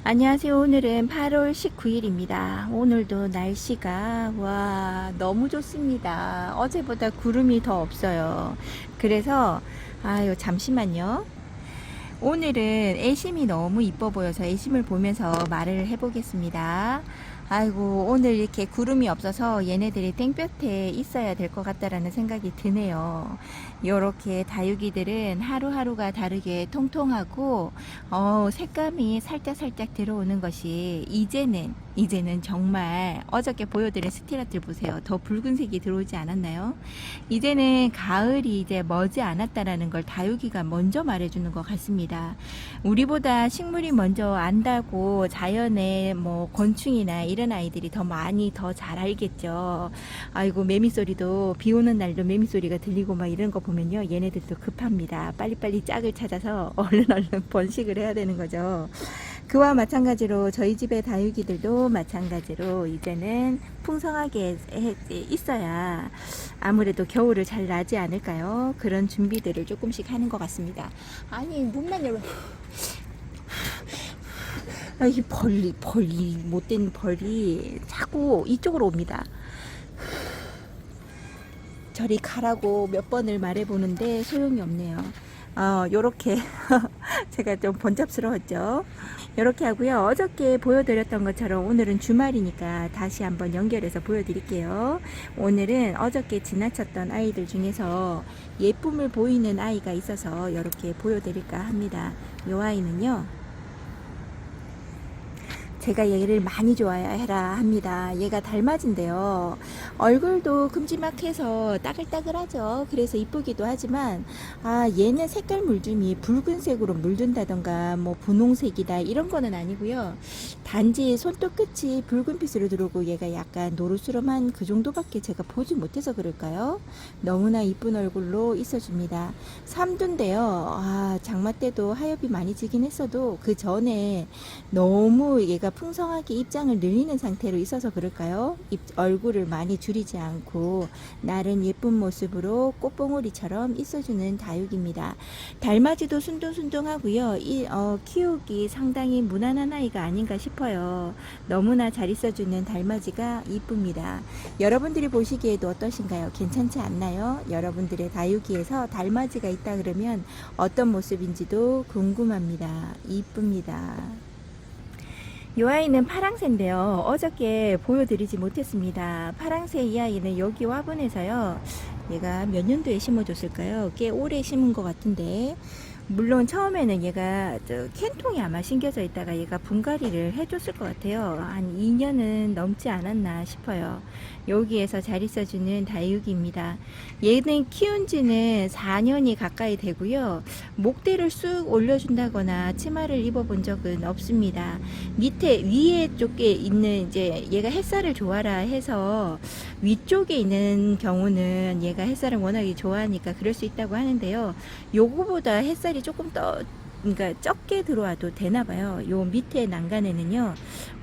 안녕하세요. 오늘은 8월 19일입니다. 오늘도 날씨가 너무 좋습니다. 어제보다 구름이 더 없어요. 그래서 잠시만요. 오늘은 애심이 너무 이뻐 보여서 애심을 보면서 말을 해보겠습니다. 아이고, 오늘 이렇게 구름이 없어서 얘네들이 땡볕에 있어야 될 것 같다라는 생각이 드네요. 요렇게 다육이들은 하루하루가 다르게 통통하고 색감이 살짝살짝 들어오는 것이 이제는 정말 어저께 보여드린 스티라틀 보세요. 더 붉은색이 들어오지 않았나요? 이제는 가을이 이제 머지 않았다라는 걸 다육이가 먼저 말해주는 것 같습니다. 우리보다 식물이 먼저 안다고 자연의 뭐 곤충이나 이런 아이들이 더 많이 더 잘 알겠죠. 아이고, 매미 소리도 비 오는 날도 매미 소리가 들리고 막 이런 거 보면요, 얘네들도 급합니다. 빨리빨리 짝을 찾아서 얼른 번식을 해야 되는 거죠. 그와 마찬가지로 저희 집의 다육이들도 마찬가지로 이제는 풍성하게 있어야 아무래도 겨울을 잘 나지 않을까요? 그런 준비들을 조금씩 하는 것 같습니다. 아니, 문만 열어. 이 벌이 못된 벌이 자꾸 이쪽으로 옵니다. 저리 가라고 몇 번을 말해보는데 소용이 없네요. 요렇게 제가 좀 번잡스러웠죠. 요렇게 하고요. 어저께 보여드렸던 것처럼 오늘은 주말이니까 다시 한번 연결해서 보여드릴게요. 오늘은 어저께 지나쳤던 아이들 중에서 예쁨을 보이는 아이가 있어서 이렇게 보여드릴까 합니다. 요 아이는요, 제가 얘를 많이 좋아해라 합니다. 얘가 달맞인데요. 얼굴도 큼지막해서 따글따글하죠. 그래서 이쁘기도 하지만 얘는 색깔 물줌이 붉은색으로 물든다던가 뭐 분홍색이다 이런 거는 아니고요. 단지 손톱 끝이 붉은빛으로 들어오고 얘가 약간 노르스름한 그 정도밖에 제가 보지 못해서 그럴까요? 너무나 이쁜 얼굴로 있어줍니다. 삼두인데요. 장마 때도 하엽이 많이 지긴 했어도 그 전에 너무 얘가 풍성하게 입장을 늘리는 상태로 있어서 그럴까요? 얼굴을 많이 줄이지 않고 나름 예쁜 모습으로 꽃봉오리처럼 있어주는 다육입니다. 달맞이도 순둥순둥하고요. 키우기 상당히 무난한 아이가 아닌가 싶어요. 너무나 잘 있어주는 달맞이가 이쁩니다. 여러분들이 보시기에도 어떠신가요? 괜찮지 않나요? 여러분들의 다육이에서 달맞이가 있다 그러면 어떤 모습인지도 궁금합니다. 이쁩니다. 이 아이는 파랑새인데요. 어저께 보여드리지 못했습니다. 파랑새 이 아이는 여기 화분에서요. 얘가 몇 년도에 심어줬을까요? 꽤 오래 심은 것 같은데, 물론 처음에는 얘가 캔통이 아마 심겨져 있다가 얘가 분갈이를 해줬을 것 같아요. 한 2년은 넘지 않았나 싶어요. 여기에서 잘 있어주는 다육이입니다. 얘는 키운 지는 4년이 가까이 되고요. 목대를 쑥 올려준다거나 치마를 입어본 적은 없습니다. 위에 쪽에 있는 이제 얘가 햇살을 좋아라 해서 위쪽에 있는 경우는 얘가 햇살을 워낙에 좋아하니까 그럴 수 있다고 하는데요. 요거보다 햇살이 조금 그러니까 적게 들어와도 되나봐요. 요 밑에 난간에는요,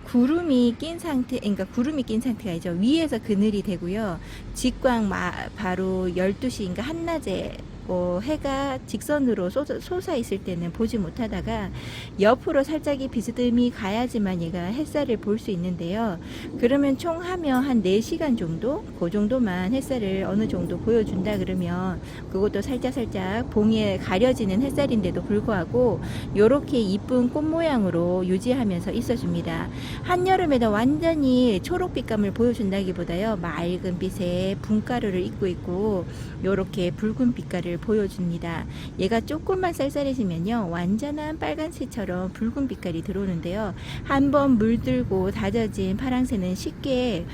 구름이 낀 상태가 아니죠. 위에서 그늘이 되고요. 직광 바로 12시인가 한낮에 해가 직선으로 솟아 있을 때는 보지 못하다가 옆으로 살짝이 비스듬히 가야지만 얘가 햇살을 볼 수 있는데요. 그러면 총 하면 한 4시간 정도? 그 정도만 햇살을 어느 정도 보여준다 그러면 그것도 살짝 봉에 가려지는 햇살인데도 불구하고 요렇게 이쁜 꽃 모양으로 유지하면서 있어줍니다. 한여름에도 완전히 초록빛감을 보여준다기보다요, 맑은 빛에 분가루를 입고 있고 요렇게 붉은 빛깔을 보여줍니다. 얘가 조금만 쌀쌀해지면요, 완전한 빨간새처럼 붉은 빛깔이 들어오는데요. 한번 물들고 다져진 파랑새는 쉽게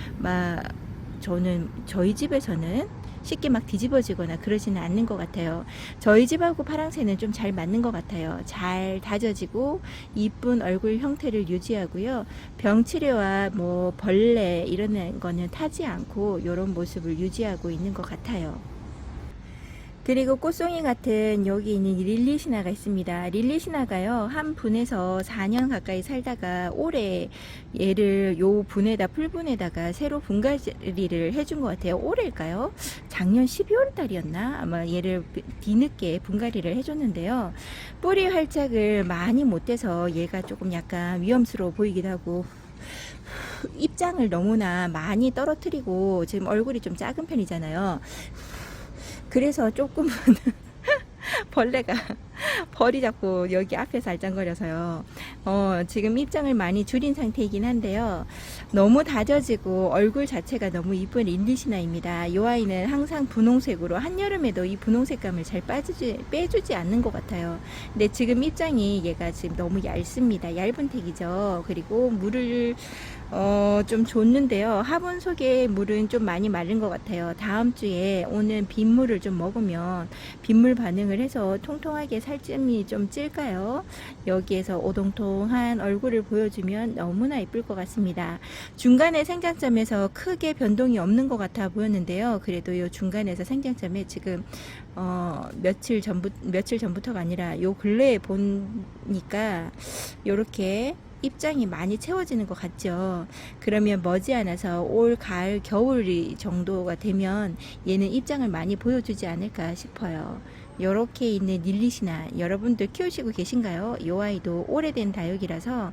저희 집에서는 쉽게 뒤집어지거나 그러지는 않는 것 같아요. 저희 집하고 파랑새는 좀 잘 맞는 것 같아요. 잘 다져지고 이쁜 얼굴 형태를 유지하고요. 병치레와 벌레 이런 거는 타지 않고 이런 모습을 유지하고 있는 것 같아요. 그리고 꽃송이 같은 여기 있는 릴리시나가 있습니다. 릴리시나가요, 한 분에서 4년 가까이 살다가 올해 얘를 요 분에다, 풀분에다가 새로 분갈이를 해준 것 같아요. 올해일까요? 작년 12월 달이었나? 아마 얘를 뒤늦게 분갈이를 해줬는데요. 뿌리 활착을 많이 못해서 얘가 조금 약간 위험스러워 보이기도 하고, 입장을 너무나 많이 떨어뜨리고, 지금 얼굴이 좀 작은 편이잖아요. 그래서 조금은 벌레가 벌이 자꾸 여기 앞에서 알짱거려서요. 지금 입장을 많이 줄인 상태이긴 한데요. 너무 다져지고 얼굴 자체가 너무 이쁜 릴리시나입니다. 이 아이는 항상 분홍색으로, 한여름에도 이 분홍색감을 잘 빼주지 않는 것 같아요. 근데 지금 입장이 얘가 지금 너무 얇습니다. 얇은 택이죠. 그리고 물을 좀 줬는데요. 화분 속에 물은 좀 많이 마른 것 같아요. 다음 주에 오는 빗물을 좀 먹으면 빗물 반응을 해서 통통하게 살점이 좀 찔까요? 여기에서 오동통한 얼굴을 보여주면 너무나 이쁠 것 같습니다. 중간에 생장점에서 크게 변동이 없는 것 같아 보였는데요. 그래도 이 중간에서 생장점에 지금 며칠 전부터가 아니라 요 근래에 보니까 요렇게 입장이 많이 채워지는 것 같죠. 그러면 머지않아서 올 가을 겨울 정도가 되면 얘는 입장을 많이 보여주지 않을까 싶어요. 요렇게 있는 릴리시나 여러분들 키우시고 계신가요? 이 아이도 오래된 다육이라서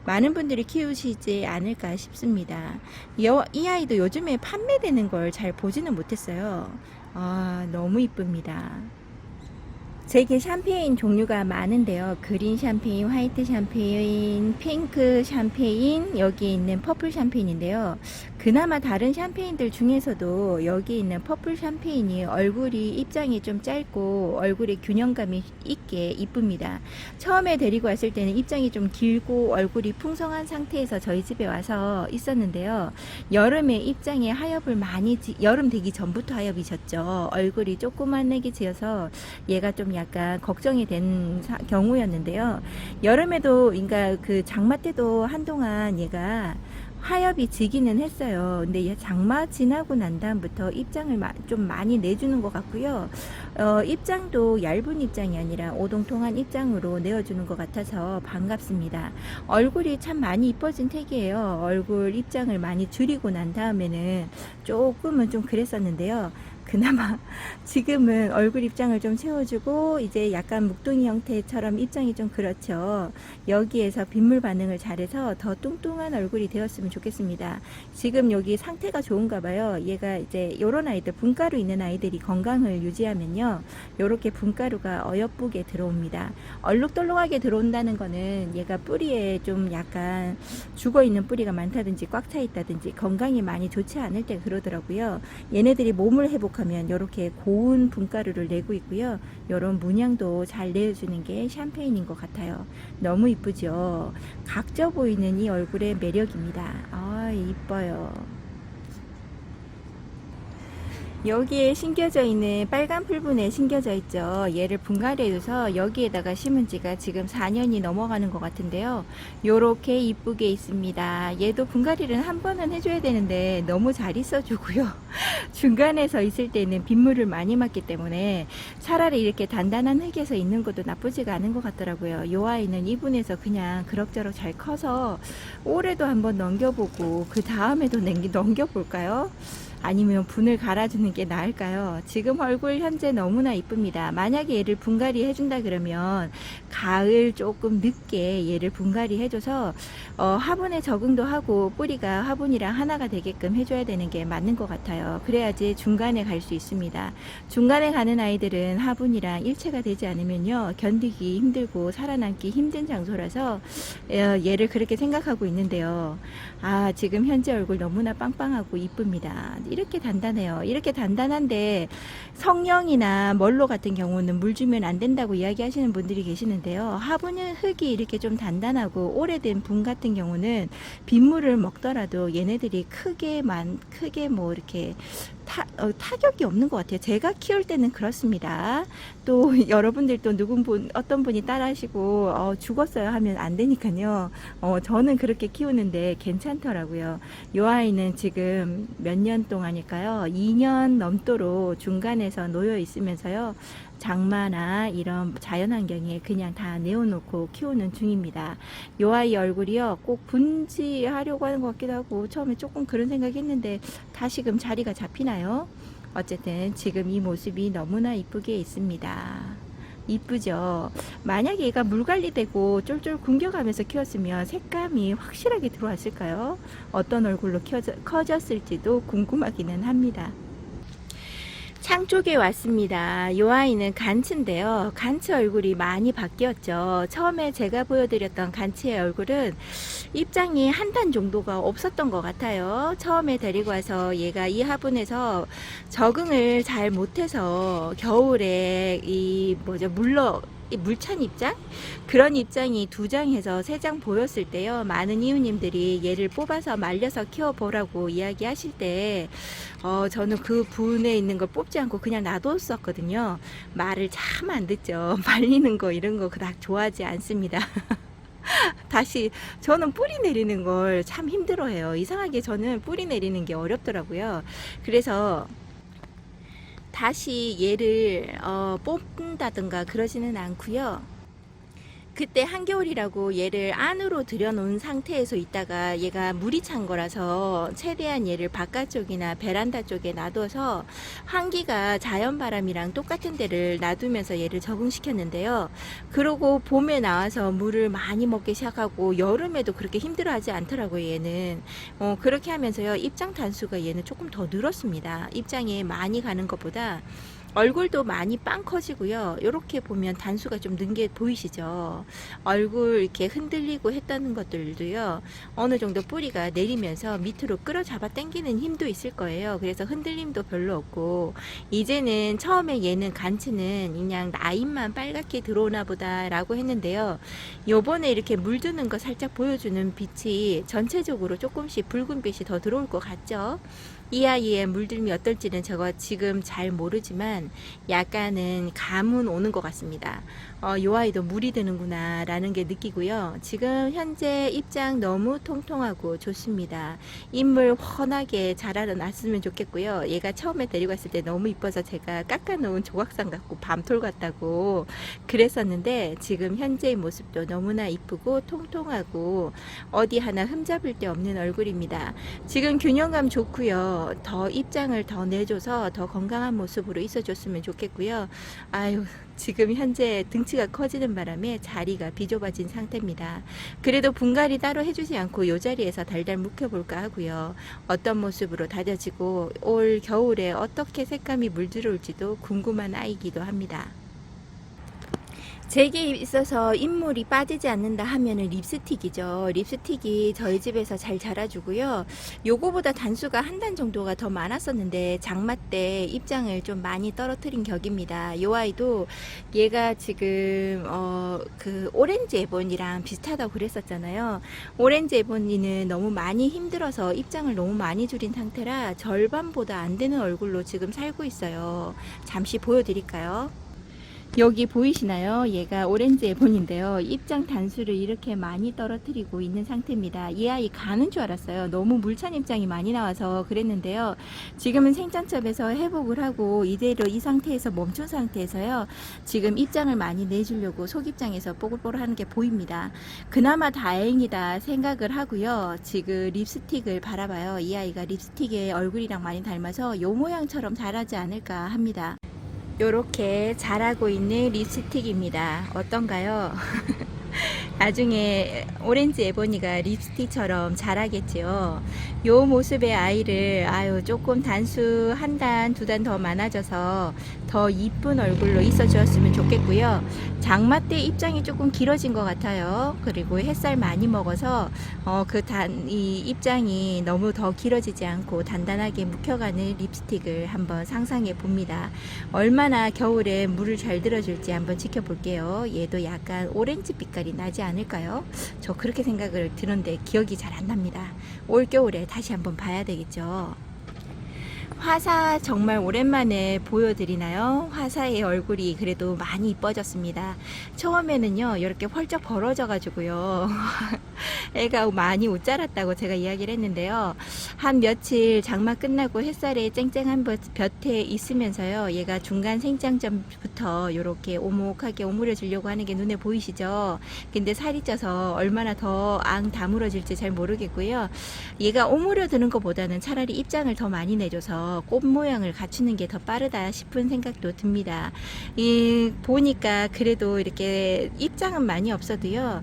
많은 분들이 키우시지 않을까 싶습니다. 이 아이도 요즘에 판매되는 걸 잘 보지는 못했어요. 너무 이쁩니다. 제게 샴페인 종류가 많은데요. 그린 샴페인, 화이트 샴페인, 핑크 샴페인, 여기 있는 퍼플 샴페인인데요. 그나마 다른 샴페인들 중에서도 여기 있는 퍼플 샴페인이 얼굴이 입장이 좀 짧고 얼굴에 균형감이 있게 이쁩니다. 처음에 데리고 왔을 때는 입장이 좀 길고 얼굴이 풍성한 상태에서 저희 집에 와서 있었는데요. 여름에 입장에 하엽을 많이 여름 되기 전부터 하엽이 졌죠. 얼굴이 조그만하게 지어서 얘가 좀 약간 걱정이 된 경우였는데요. 여름에도, 그러니까 그 장마 때도 한동안 얘가 하엽이 지기는 했어요. 근데 얘 장마 지나고 난 다음부터 입장을 좀 많이 내주는 것 같고요. 입장도 얇은 입장이 아니라 오동통한 입장으로 내어주는 것 같아서 반갑습니다. 얼굴이 참 많이 이뻐진 택이에요. 얼굴 입장을 많이 줄이고 난 다음에는 조금은 좀 그랬었는데요. 그나마 지금은 얼굴 입장을 좀 채워주고 이제 약간 묵둥이 형태처럼 입장이 좀 그렇죠. 여기에서 빗물 반응을 잘해서 더 뚱뚱한 얼굴이 되었으면 좋겠습니다. 지금 여기 상태가 좋은가 봐요. 얘가 이제 요런 아이들, 분가루 있는 아이들이 건강을 유지하면요, 요렇게 분가루가 어여쁘게 들어옵니다. 얼룩덜룩하게 들어온다는 거는 얘가 뿌리에 좀 약간 죽어있는 뿌리가 많다든지 꽉 차 있다든지 건강이 많이 좋지 않을 때 그러더라고요. 얘네들이 몸을 회복하면 이렇게 고운 분가루를 내고 있고요. 이런 문양도 잘 내어주는 게 샴페인인 것 같아요. 너무 이쁘죠. 각져 보이는 이 얼굴의 매력입니다. 이뻐요. 여기에 심겨져 있는 빨간 풀분에 심겨져 있죠. 얘를 분갈이해줘서 여기에다가 심은 지가 지금 4년이 넘어가는 것 같은데요. 요렇게 이쁘게 있습니다. 얘도 분갈이를 한 번은 해줘야 되는데 너무 잘 있어주고요. 중간에 서 있을 때는 빗물을 많이 맞기 때문에 차라리 이렇게 단단한 흙에서 있는 것도 나쁘지가 않은 것 같더라고요. 요 아이는 이분에서 그냥 그럭저럭 잘 커서 올해도 한번 넘겨보고 그 다음에도 넘겨볼까요? 아니면 분을 갈아주는 게 나을까요? 지금 얼굴 현재 너무나 이쁩니다. 만약에 얘를 분갈이 해준다 그러면 가을 조금 늦게 얘를 분갈이 해줘서 화분에 적응도 하고 뿌리가 화분이랑 하나가 되게끔 해줘야 되는 게 맞는 것 같아요. 그래야지 중간에 갈 수 있습니다. 중간에 가는 아이들은 화분이랑 일체가 되지 않으면요, 견디기 힘들고 살아남기 힘든 장소라서 얘를 그렇게 생각하고 있는데요. 지금 현재 얼굴 너무나 빵빵하고 이쁩니다. 이렇게 단단해요. 이렇게 단단한데 성령이나 멀로 같은 경우는 물 주면 안 된다고 이야기하시는 분들이 계시는데요. 화분은 흙이 이렇게 좀 단단하고 오래된 분 같은 경우는 빗물을 먹더라도 얘네들이 크게 뭐 이렇게 타격이 없는 것 같아요. 제가 키울 때는 그렇습니다. 또 여러분들도 어떤 분이 따라 하시고 죽었어요 하면 안 되니까요. 저는 그렇게 키우는데 괜찮더라고요. 이 아이는 지금 몇 년 동안 아닐까요? 2년 넘도록 중간에서 놓여 있으면서요. 장마나 이런 자연환경에 그냥 다 내어놓고 키우는 중입니다. 요 아이 얼굴이요. 꼭 분지하려고 하는 것 같기도 하고 처음에 조금 그런 생각이 했는데 다시금 자리가 잡히나요? 어쨌든 지금 이 모습이 너무나 이쁘게 있습니다. 이쁘죠? 만약에 얘가 물관리되고 쫄쫄 굶겨가면서 키웠으면 색감이 확실하게 들어왔을까요? 어떤 얼굴로 커졌을지도 궁금하기는 합니다. 창 쪽에 왔습니다. 이 아이는 간츠인데요. 간츠 얼굴이 많이 바뀌었죠. 처음에 제가 보여드렸던 간츠의 얼굴은 입장이 한 단 정도가 없었던 것 같아요. 처음에 데리고 와서 얘가 이 화분에서 적응을 잘 못해서 겨울에 이 물찬 입장? 그런 입장이 2장에서 3장 보였을 때요. 많은 이웃님들이 얘를 뽑아서 말려서 키워보라고 이야기하실 때 저는 그 분에 있는 걸 뽑지 않고 그냥 놔뒀었거든요. 말을 참 안 듣죠. 말리는 거 이런 거 그닥 좋아하지 않습니다. 다시 저는 뿌리 내리는 걸 참 힘들어해요. 이상하게 저는 뿌리 내리는 게 어렵더라고요. 그래서 다시 얘를 뽑는다든가 그러지는 않고요. 그때 한겨울이라고 얘를 안으로 들여놓은 상태에서 있다가 얘가 물이 찬 거라서 최대한 얘를 바깥쪽이나 베란다 쪽에 놔둬서 환기가 자연바람이랑 똑같은 데를 놔두면서 얘를 적응시켰는데요. 그러고 봄에 나와서 물을 많이 먹기 시작하고 여름에도 그렇게 힘들어하지 않더라고요. 얘는 그렇게 하면서요. 입장 단수가 얘는 조금 더 늘었습니다. 입장에 많이 가는 것보다 얼굴도 많이 빵 커지고요. 이렇게 보면 단수가 좀 는 게 보이시죠? 얼굴 이렇게 흔들리고 했다는 것들도요. 어느 정도 뿌리가 내리면서 밑으로 끌어 잡아 당기는 힘도 있을 거예요. 그래서 흔들림도 별로 없고 이제는 처음에 얘는 간츠는 그냥 라인만 빨갛게 들어오나 보다 라고 했는데요. 요번에 이렇게 물드는 거 살짝 보여주는 빛이 전체적으로 조금씩 붉은 빛이 더 들어올 것 같죠? 이 아이의 물들미 어떨지는 제가 지금 잘 모르지만 약간은 감은 오는 것 같습니다. 이 아이도 물이 드는구나 라는 게 느끼고요. 지금 현재 입장 너무 통통하고 좋습니다. 인물 훤하게 자라러 놨으면 좋겠고요. 얘가 처음에 데리고 왔을 때 너무 이뻐서 제가 깎아놓은 조각상 같고 밤톨 같다고 그랬었는데 지금 현재의 모습도 너무나 이쁘고 통통하고 어디 하나 흠잡을 데 없는 얼굴입니다. 지금 균형감 좋고요. 더 입장을 더 내줘서 더 건강한 모습으로 있어줬으면 좋겠고요. 아유, 지금 현재 등치가 커지는 바람에 자리가 비좁아진 상태입니다. 그래도 분갈이 따로 해주지 않고 이 자리에서 달달 묵혀볼까 하고요. 어떤 모습으로 다져지고 올 겨울에 어떻게 색감이 물들어올지도 궁금한 아이기도 합니다. 제게 있어서 인물이 빠지지 않는다 하면은 립스틱이죠. 립스틱이 저희 집에서 잘 자라주고요. 요거보다 단수가 한 단 정도가 더 많았었는데 장마 때 입장을 좀 많이 떨어뜨린 격입니다. 요 아이도 얘가 지금 그 오렌지 에보니랑 비슷하다고 그랬었잖아요. 오렌지 에보니는 너무 많이 힘들어서 입장을 너무 많이 줄인 상태라 절반보다 안 되는 얼굴로 지금 살고 있어요. 잠시 보여드릴까요? 여기 보이시나요? 얘가 오렌지 에본인데요. 입장 단수를 이렇게 많이 떨어뜨리고 있는 상태입니다. 이 아이 가는 줄 알았어요. 너무 물찬 입장이 많이 나와서 그랬는데요. 지금은 생장첩에서 회복을 하고 이대로 이 상태에서 멈춘 상태에서요. 지금 입장을 많이 내주려고 속입장에서 뽀글뽀글 하는 게 보입니다. 그나마 다행이다 생각을 하고요. 지금 립스틱을 바라봐요. 이 아이가 립스틱에 얼굴이랑 많이 닮아서 요 모양처럼 자라지 않을까 합니다. 요렇게 자라고 있는 립스틱입니다. 어떤가요? 나중에 오렌지 에보니가 립스틱처럼 자라겠지요. 요 모습의 아이를 조금 단수 한 단, 2단 더 많아져서 더 이쁜 얼굴로 있어 주었으면 좋겠고요. 장마 때 입장이 조금 길어진 것 같아요. 그리고 햇살 많이 먹어서 이 입장이 너무 더 길어지지 않고 단단하게 묵혀가는 립스틱을 한번 상상해 봅니다. 얼마나 겨울에 물을 잘 들어줄지 한번 지켜볼게요. 얘도 약간 오렌지 빛깔이 나지 않을까요? 저 그렇게 생각을 드는데 기억이 잘 안 납니다. 올 겨울에 다시 한번 봐야 되겠죠. 화사 정말 오랜만에 보여드리나요? 화사의 얼굴이 그래도 많이 이뻐졌습니다. 처음에는요, 이렇게 펄쩍 벌어져 가지고요. 애가 많이 옷 자랐다고 제가 이야기를 했는데요. 한 며칠 장마 끝나고 햇살에 쨍쨍한 볕에 있으면서요, 얘가 중간 생장점부터 이렇게 오목하게 오므려지려고 하는 게 눈에 보이시죠? 근데 살이 쪄서 얼마나 더 앙 다물어질지 잘 모르겠고요. 얘가 오므려드는 것보다는 차라리 입장을 더 많이 내줘서 꽃 모양을 갖추는 게 더 빠르다 싶은 생각도 듭니다. 보니까 그래도 이렇게 입장은 많이 없어도요,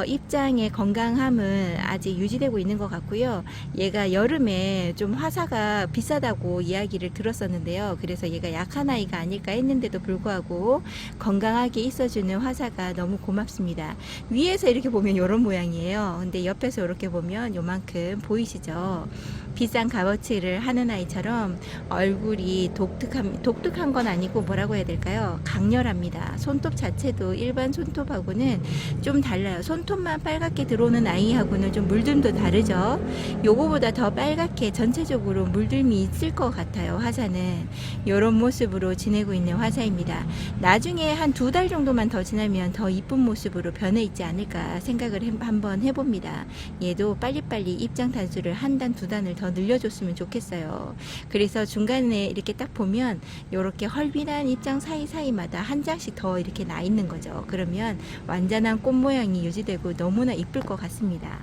입장의 건강함은 아직 유지되고 있는 것 같고요. 얘가 여름에 좀 화사가 비싸다고 이야기를 들었었는데요. 그래서 얘가 약한 아이가 아닐까 했는데도 불구하고 건강하게 있어주는 화사가 너무 고맙습니다. 위에서 이렇게 보면 이런 모양이에요. 근데 옆에서 이렇게 보면 요만큼 보이시죠? 비싼 값어치를 하는 아이처럼 얼굴이 독특한 건 아니고 뭐라고 해야 될까요? 강렬합니다. 손톱 자체도 일반 손톱하고는 좀 달라요. 손톱만 빨갛게 들어오는 아이하고는 좀 물듦도 다르죠. 요거보다 더 빨갛게 전체적으로 물듦이 있을 것 같아요. 화사는 이런 모습으로 지내고 있는 화사입니다. 나중에 한 2달 정도만 더 지나면 더 이쁜 모습으로 변해 있지 않을까 생각을 한번 해봅니다. 얘도 빨리빨리 입장 단수를 한 단, 2단을 더 늘려줬으면 좋겠어요. 그래서 중간에 이렇게 딱 보면 이렇게 헐빈한 입장 사이사이마다 한 장씩 더 이렇게 나 있는 거죠. 그러면 완전한 꽃 모양이 유지되고 너무나 이쁠 것 같습니다.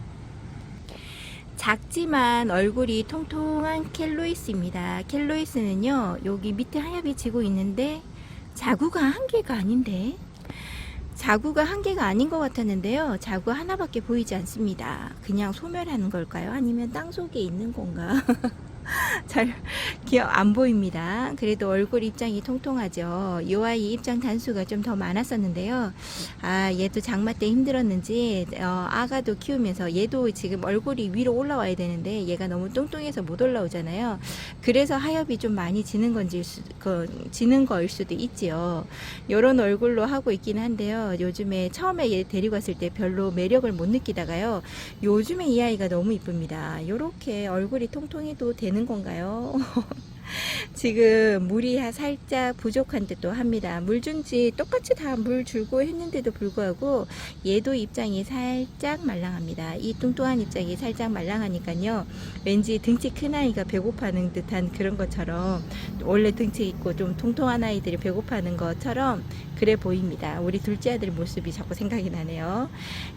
작지만 얼굴이 통통한 켈로이스입니다. 켈로이스는요, 여기 밑에 하얗게 지고 있는데 자구가 한 개가 아닌데, 자구가 한 개가 아닌 것 같았는데요. 자구 하나밖에 보이지 않습니다. 그냥 소멸하는 걸까요? 아니면 땅 속에 있는 건가? 잘 기억 안 보입니다. 그래도 얼굴 입장이 통통하죠. 이 아이 입장 단수가 좀 더 많았었는데요. 얘도 장마 때 힘들었는지 아가도 키우면서 얘도 지금 얼굴이 위로 올라와야 되는데 얘가 너무 뚱뚱해서 못 올라오잖아요. 그래서 하엽이 좀 많이 지는 지는 거일 수도 있지요. 요런 얼굴로 하고 있긴 한데요. 요즘에 처음에 얘 데리고 왔을 때 별로 매력을 못 느끼다가요. 요즘에 이 아이가 너무 이쁩니다. 요렇게 얼굴이 통통해도 되는 건가요? 지금 물이 살짝 부족한 듯도 합니다. 물 준지 똑같이 다 물 줄고 했는데도 불구하고 얘도 입장이 살짝 말랑합니다. 이 뚱뚱한 입장이 살짝 말랑하니까요, 왠지 등치 큰 아이가 배고파하는 듯한 그런 것처럼, 원래 등치 있고 좀 통통한 아이들이 배고파하는 것처럼 그래 보입니다. 우리 둘째 아들 모습이 자꾸 생각이 나네요.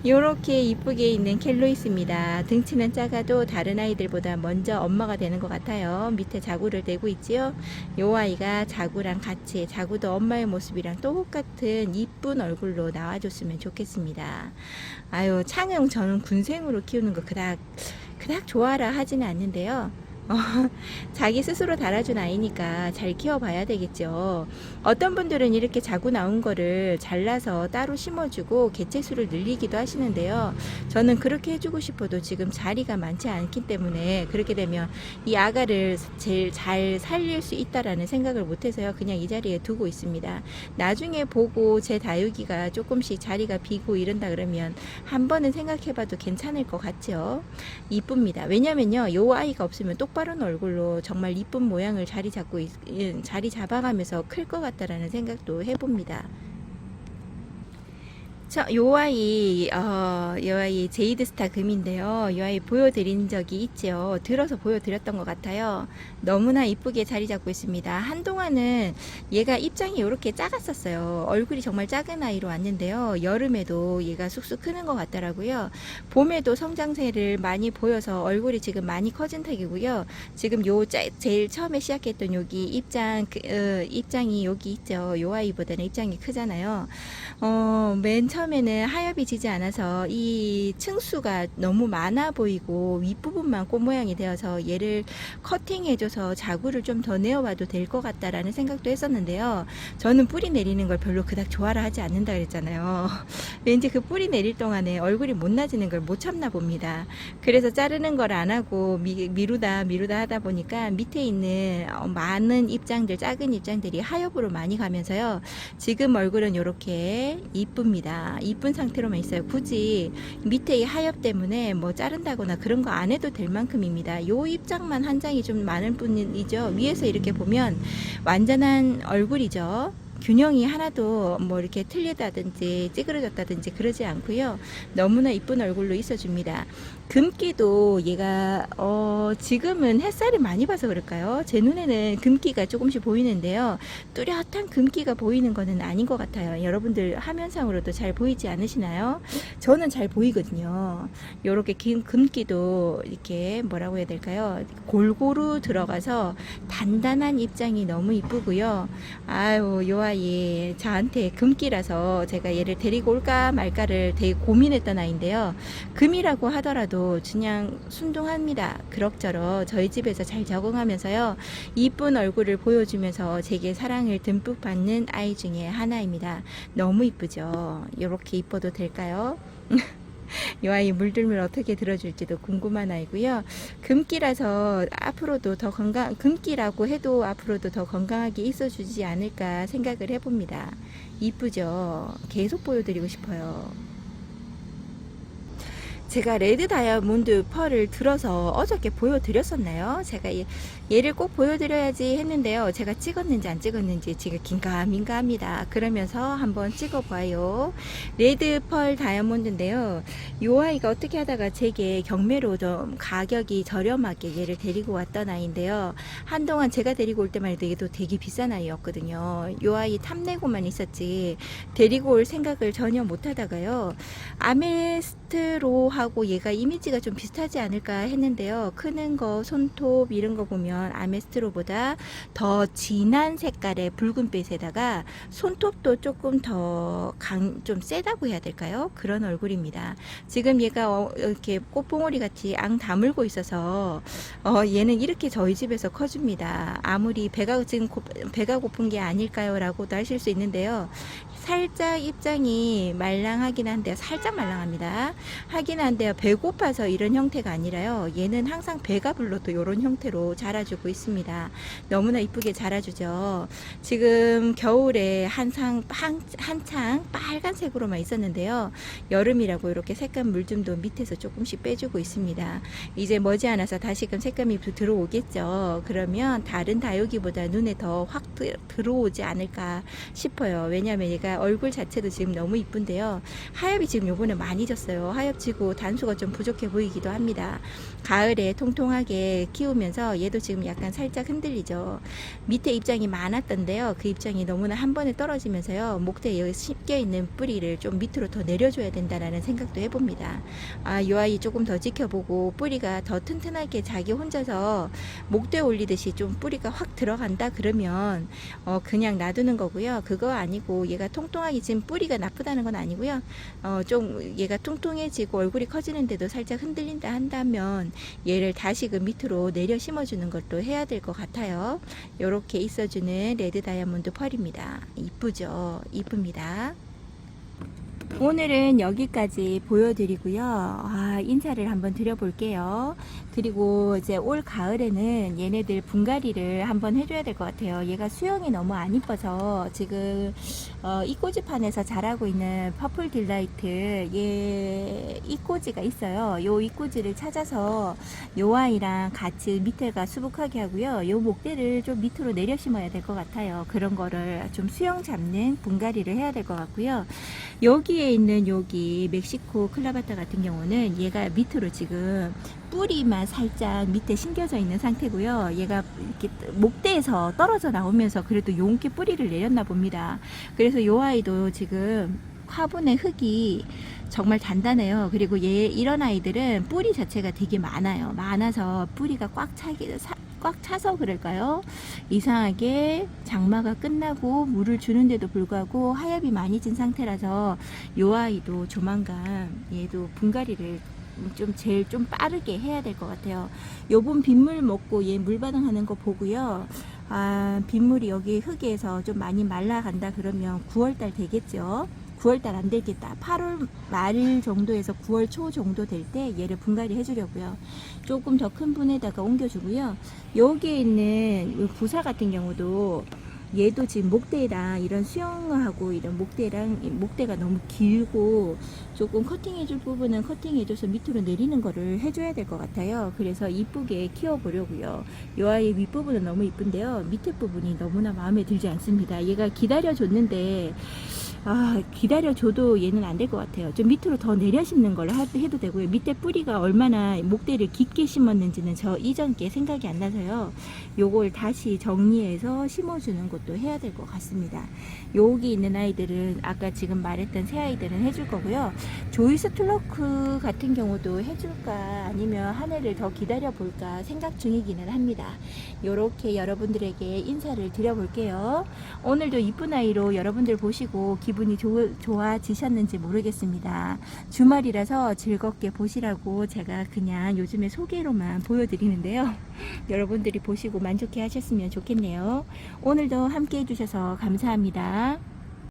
이렇게 이쁘게 있는 켈로이스입니다. 등치는 작아도 다른 아이들보다 먼저 엄마가 되는 것 같아요. 밑에 자구를 대고 있지요. 요 아이가 자구랑 같이, 자구도 엄마의 모습이랑 똑같은 이쁜 얼굴로 나와줬으면 좋겠습니다. 아유, 창은 저는 군생으로 키우는 거 그닥 좋아라 하지는 않는데요. 자기 스스로 달아준 아이니까 잘 키워봐야 되겠죠. 어떤 분들은 이렇게 자고 나온 거를 잘라서 따로 심어주고 개체수를 늘리기도 하시는데요. 저는 그렇게 해주고 싶어도 지금 자리가 많지 않기 때문에 그렇게 되면 이 아가를 제일 잘 살릴 수 있다라는 생각을 못해서요. 그냥 이 자리에 두고 있습니다. 나중에 보고 제 다육이가 조금씩 자리가 비고 이런다 그러면 한 번은 생각해봐도 괜찮을 것 같죠. 이쁩니다. 왜냐면요, 요 아이가 없으면 똑바른 얼굴로 정말 이쁜 모양을 자리 잡아가면서 클 것 같다라는 생각도 해봅니다. 요 아이 제이드스타 금인데요. 요 아이 보여드린 적이 있죠. 들어서 보여드렸던 것 같아요. 너무나 이쁘게 자리 잡고 있습니다. 한동안은 얘가 입장이 이렇게 작았었어요. 얼굴이 정말 작은 아이로 왔는데요. 여름에도 얘가 쑥쑥 크는 것 같더라고요. 봄에도 성장세를 많이 보여서 얼굴이 지금 많이 커진 턱이고요. 지금 제일 처음에 시작했던 여기 입장이 여기 있죠. 요 아이보다는 입장이 크잖아요. 맨 처음에는 하엽이 지지 않아서 이 층수가 너무 많아 보이고 윗부분만 꽃 모양이 되어서 얘를 커팅해줘서 자구를 좀 더 내어봐도 될 것 같다라는 생각도 했었는데요. 저는 뿌리 내리는 걸 별로 그닥 좋아라 하지 않는다 그랬잖아요. 왠지 그 뿌리 내릴 동안에 얼굴이 못나지는 걸 못 참나 봅니다. 그래서 자르는 걸 안 하고 미루다 하다 보니까 밑에 있는 많은 작은 입장들이 하엽으로 많이 가면서요. 지금 얼굴은 이렇게 이쁩니다. 이쁩니다. 이쁜 상태로만 있어요. 굳이 밑에 이 하엽 때문에 뭐 자른다거나 그런 거 안 해도 될 만큼입니다. 요 입장만 한 장이 좀 많을 뿐이죠. 위에서 이렇게 보면 완전한 얼굴이죠. 균형이 하나도 뭐 이렇게 틀리다든지 찌그러졌다든지 그러지 않고요. 너무나 이쁜 얼굴로 있어줍니다. 금기도 얘가 지금은 햇살이 많이 봐서 그럴까요? 제 눈에는 금기가 조금씩 보이는데요. 뚜렷한 금기가 보이는 거는 아닌 것 같아요. 여러분들 화면상으로도 잘 보이지 않으시나요? 저는 잘 보이거든요. 요렇게 긴 금기도 이렇게 뭐라고 해야 될까요? 골고루 들어가서 단단한 입장이 너무 이쁘고요. 아유, 요 아이 저한테 금기라서 제가 얘를 데리고 올까 말까를 되게 고민했던 아이인데요. 금이라고 하더라도 그냥 순둥합니다. 그럭저럭 저희 집에서 잘 적응하면서요. 이쁜 얼굴을 보여주면서 제게 사랑을 듬뿍 받는 아이 중에 하나입니다. 너무 이쁘죠? 이렇게 이뻐도 될까요? 이 아이 물들면 어떻게 들어줄지도 궁금한 아이고요. 금기라서 앞으로도 더 금기라고 해도 앞으로도 더 건강하게 있어주지 않을까 생각을 해봅니다. 이쁘죠? 계속 보여드리고 싶어요. 제가 레드 다이아몬드 펄을 들어서 어저께 보여드렸었나요? 제가 얘를 꼭 보여드려야지 했는데요. 제가 찍었는지 안 찍었는지 지금 긴가민가합니다. 그러면서 한번 찍어봐요. 레드 펄 다이아몬드인데요. 이 아이가 어떻게 하다가 제게 경매로 좀 가격이 저렴하게 얘를 데리고 왔던 아이인데요. 한동안 제가 데리고 올 때만 해도 얘도 되게 비싼 아이였거든요. 이 아이 탐내고만 있었지 데리고 올 생각을 전혀 못 하다가요. 아메스트로 하고 얘가 이미지가 좀 비슷하지 않을까 했는데요. 크는 거, 손톱 이런 거 보면 아메스트로보다 더 진한 색깔의 붉은빛에다가 손톱도 조금 더 좀 세다고 해야 될까요? 그런 얼굴입니다. 지금 얘가 이렇게 꽃봉오리 같이 앙 다물고 있어서 얘는 이렇게 저희 집에서 커줍니다. 아무리 배가 고픈 게 아닐까요? 라고도 하실 수 있는데요. 살짝 입장이 말랑하긴 한데요. 살짝 말랑합니다. 하긴 한데요. 배고파서 이런 형태가 아니라요. 얘는 항상 배가 불러도 이런 형태로 자라주고 있습니다. 너무나 이쁘게 자라주죠. 지금 겨울에 한창 빨간색으로만 있었는데요. 여름이라고 이렇게 색감 물좀도 밑에서 조금씩 빼주고 있습니다. 이제 머지않아서 다시금 색감이 들어오겠죠. 그러면 다른 다육이보다 눈에 더 확 들어오지 않을까 싶어요. 왜냐하면 얘가 얼굴 자체도 지금 너무 이쁜데요. 하엽이 지금 요번에 많이 졌어요. 하엽지고 단수가 좀 부족해 보이기도 합니다. 가을에 통통하게 키우면서 얘도 지금 약간 살짝 흔들리죠. 밑에 입장이 많았던데요. 그 입장이 너무나 한 번에 떨어지면서요. 목대에 여기 씹겨 있는 뿌리를 좀 밑으로 더 내려줘야 된다라는 생각도 해봅니다. 이 아이 조금 더 지켜보고 뿌리가 더 튼튼하게 자기 혼자서 목대 올리듯이 좀 뿌리가 확 들어간다 그러면 그냥 놔두는 거고요. 그거 아니고 얘가 통통하게 지금 뿌리가 나쁘다는 건 아니고요. 좀 얘가 뚱뚱해지고 얼굴이 커지는데도 살짝 흔들린다 한다면 얘를 다시 그 밑으로 내려 심어주는 것도 해야 될 것 같아요. 이렇게 있어주는 레드 다이아몬드 펄입니다. 이쁘죠? 이쁩니다. 오늘은 여기까지 보여드리고요. 인사를 한번 드려볼게요. 그리고 이제 올 가을에는 얘네들 분갈이를 한번 해줘야 될 것 같아요. 얘가 수영이 너무 안 이뻐서 지금 이꼬지판에서 자라고 있는 퍼플 딜라이트 얘 이꼬지가 있어요. 요 이꼬지를 찾아서 요 아이랑 같이 밑에가 수북하게 하고요. 요 목대를 좀 밑으로 내려 심어야 될 것 같아요. 그런 거를 좀 수영 잡는 분갈이를 해야 될 것 같고요. 여기에 있는 여기 멕시코 클라바타 같은 경우는 얘가 밑으로 지금 뿌리만 살짝 밑에 심겨져 있는 상태고요. 얘가 이렇게 목대에서 떨어져 나오면서 그래도 용기 뿌리를 내렸나 봅니다. 그래서 이 아이도 지금 화분의 흙이 정말 단단해요. 그리고 이런 아이들은 뿌리 자체가 되게 많아요. 많아서 뿌리가 꽉 차서 그럴까요? 이상하게 장마가 끝나고 물을 주는데도 불구하고 하엽이 많이 진 상태라서 이 아이도 조만간 얘도 분갈이를 제일 좀 빠르게 해야 될 것 같아요. 요번 빗물 먹고 얘 물반응하는 거 보고요. 빗물이 여기 흙에서 좀 많이 말라간다 그러면 9월달 되겠죠. 9월달 안 되겠다. 8월 말 정도에서 9월 초 정도 될 때 얘를 분갈이 해주려고요. 조금 더 큰 분에다가 옮겨주고요. 여기에 있는 부사 같은 경우도 얘도 지금 목대랑 이런 수영하고 이런 목대랑 목대가 너무 길고 조금 커팅해줄 부분은 커팅해줘서 밑으로 내리는 거를 해줘야 될 것 같아요. 그래서 이쁘게 키워보려고요. 이 아이 윗부분은 너무 이쁜데요. 밑에 부분이 너무나 마음에 들지 않습니다. 얘가 기다려줬는데 기다려줘도 얘는 안 될 것 같아요. 좀 밑으로 더 내려 심는 걸 해도 되고요. 밑에 뿌리가 얼마나 목대를 깊게 심었는지는 저 이전께 생각이 안 나서요. 요걸 다시 정리해서 심어주는 것도 해야 될 것 같습니다. 여기 있는 아이들은 아까 지금 말했던 새 아이들은 해줄 거고요. 조이스 툴러크 같은 경우도 해줄까 아니면 한 해를 더 기다려 볼까 생각 중이기는 합니다. 요렇게 여러분들에게 인사를 드려볼게요. 오늘도 이쁜 아이로 여러분들 보시고 기분이 좋아지셨는지 모르겠습니다. 주말이라서 즐겁게 보시라고 제가 그냥 요즘에 소개로만 보여드리는데요. 여러분들이 보시고 만족해 하셨으면 좋겠네요. 오늘도 함께 해주셔서 감사합니다.